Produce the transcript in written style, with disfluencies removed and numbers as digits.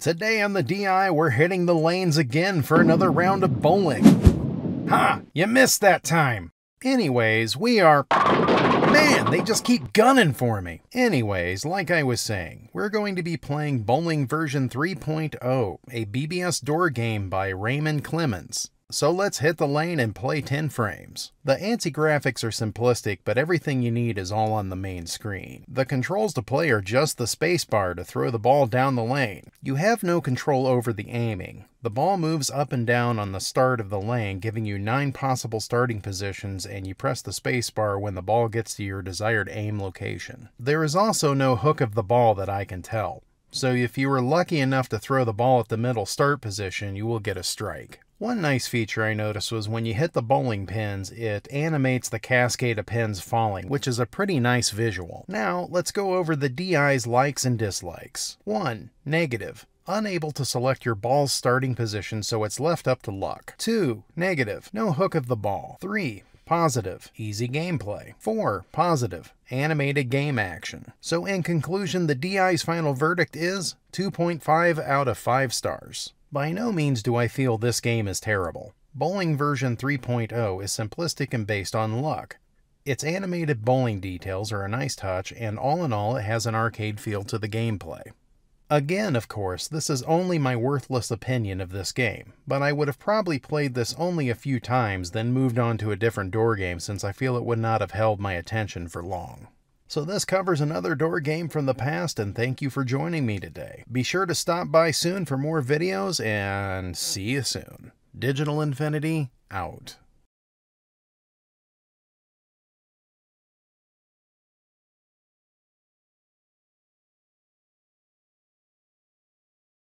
Today on the DI, we're hitting the lanes again for another round of bowling. Ha! You missed that time! Anyways, we are... Man, they just keep gunning for me. Anyways, like I was saying, we're going to be playing Bowling version 3.0, a BBS door game by Raymond Clemens. So let's hit the lane and play 10 frames. The anti-graphics are simplistic, but everything you need is all on the main screen. The controls to play are just the spacebar to throw the ball down the lane. You have no control over the aiming. The ball moves up and down on the start of the lane, giving you 9 possible starting positions, and you press the spacebar when the ball gets to your desired aim location. There is also no hook of the ball that I can tell. So if you were lucky enough to throw the ball at the middle start position, you will get a strike. One nice feature I noticed was when you hit the bowling pins, it animates the cascade of pins falling, which is a pretty nice visual. Now, let's go over the DEyes likes and dislikes. 1. Negative. Unable to select your ball's starting position, so it's left up to luck. 2. Negative. No hook of the ball. 3. Positive. Easy gameplay. 4. Positive. Animated game action. So in conclusion, the DEyes final verdict is 2.5 out of 5 stars. By no means do I feel this game is terrible. Bowling version 3.0 is simplistic and based on luck. Its animated bowling details are a nice touch, and all in all, it has an arcade feel to the gameplay. Again, of course, this is only my worthless opinion of this game, but I would have probably played this only a few times, then moved on to a different door game since I feel it would not have held my attention for long. So this covers another door game from the past, and thank you for joining me today. Be sure to stop by soon for more videos, and see you soon. Digital Infinity, out.